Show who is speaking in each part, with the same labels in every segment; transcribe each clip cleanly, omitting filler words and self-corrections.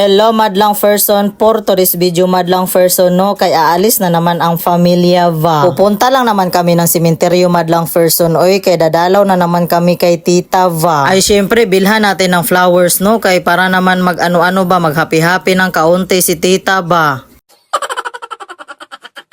Speaker 1: Hello madlang person, for today's video madlang person no, kay aalis na naman ang pamilya va. Pupunta lang naman kami ng sementeryo madlang person, oy kay dadalaw na naman kami kay tita va. Ay syempre bilhan natin ng flowers no, kay para naman mag ano-ano ba, mag happy-happy ng kaunti si tita ba.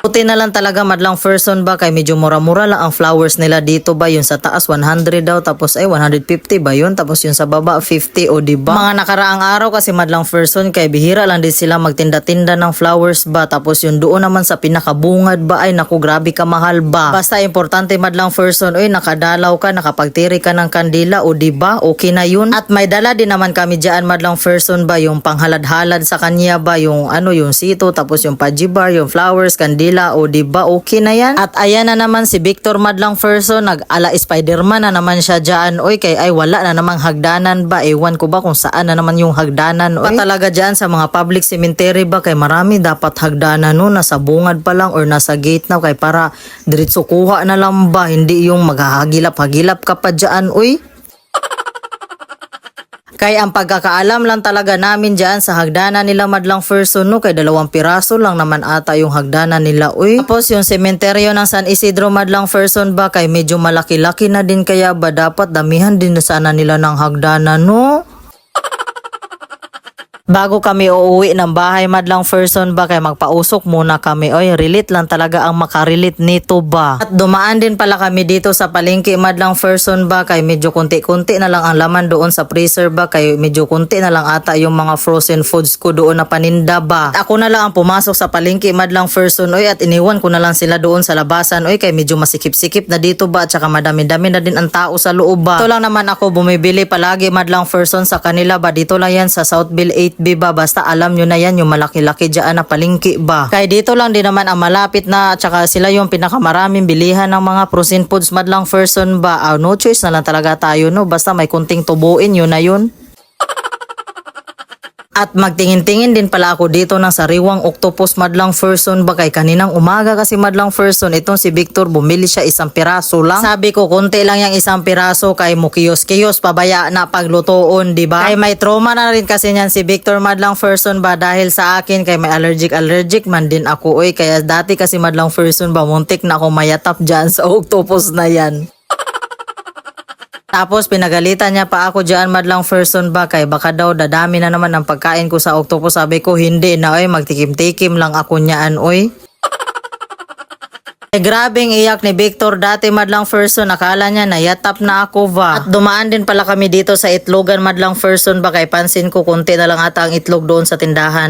Speaker 1: Puti na lang talaga madlang person ba, kay medyo mura-mura lang ang flowers nila dito ba, yung sa taas 100 daw, tapos ay 150 ba yun, tapos yung sa baba 50 o diba. Mga nakaraang araw kasi madlang person, kay bihira lang din sila magtinda-tinda ng flowers ba, tapos yung doon naman sa pinakabungad ba, ay naku grabe ka mahal ba. Basta importante madlang person, oy nakadalaw ka, nakapagtiri ka ng kandila o diba, okay na yun. At may dala din naman kami dyan madlang person ba, yung panghalad-halad sa kanya ba, yung ano, yung sito, tapos yung pajibar, yung flowers, kandila o diba, okay na yan. At ayan na naman si Victor madlang person, nag-ala Spiderman na naman siya dyan, oy kay ay wala na namang hagdanan ba, ewan ko ba kung saan na naman yung hagdanan, oy. Talaga dyan sa mga public cemetery ba, kay marami dapat hagdanan no, nasa bungad pa lang or nasa gate na, kay para diretso kuha na lang ba, hindi yung maghahagilap-hagilap ka pa dyan, oy. Kay ang pagkakaalam lang talaga namin dyan sa hagdanan nila madlang person no, kay 2 piraso lang naman ata yung hagdanan nila, uy. Tapos yung sementeryo ng San Isidro madlang person ba, kay medyo malaki-laki na din, kaya ba dapat damihan din sana nila ng hagdanan no. Bago kami uuwi ng bahay madlang person ba, kay magpausok muna kami, oy relate lang talaga ang makarelate nito ba. At dumaan din pala kami dito sa palengke madlang person ba, kay medyo kunti-kunti na lang ang laman doon sa freezer ba, kay medyo kunti na lang ata yung mga frozen foods ko doon na paninda ba. At ako na lang ang pumasok sa palengke madlang person, oy, at iniwan ko na lang sila doon sa labasan, oy kay medyo masikip-sikip na dito ba, at saka madami-dami na din ang tao sa loob ba. Ito lang naman ako bumibili palagi madlang person sa kanila ba, dito lang yan sa Southville 8B ba, basta alam nyo na yan yung malaki-laki dyan na palengke ba. Kaya dito lang din naman ang malapit na, at saka sila yung pinakamaraming bilihan ng mga frozen foods madlang person ba. No choice na lang talaga tayo no, basta may kunting tubuin yun na yun. At magtingin-tingin din pala ako dito ng sariwang octopus madlang person ba, kay kaninang umaga kasi madlang person, itong si Victor bumili siya 1 piraso lang. Sabi ko konti lang yung 1 piraso, kay mukiyos-kiyos pabaya na paglutoon, di ba? Kay may trauma na rin kasi niyan si Victor madlang person ba dahil sa akin, kay may allergic man din ako, oy. Kaya dati kasi madlang person ba, muntik na ako mayatap dyan sa octopus na yan. Tapos pinagalitan niya pa ako dyan madlang person ba, kay baka daw dadami na naman ang pagkain ko sa octopus. Sabi ko hindi na, oy magtikim-tikim lang ako niyaan, oy. Grabing iyak ni Victor dati madlang person, akala niya nayatap na ako ba. At dumaan din pala kami dito sa itlogan madlang person ba, kay pansin ko kunti na lang ata ang itlog doon sa tindahan.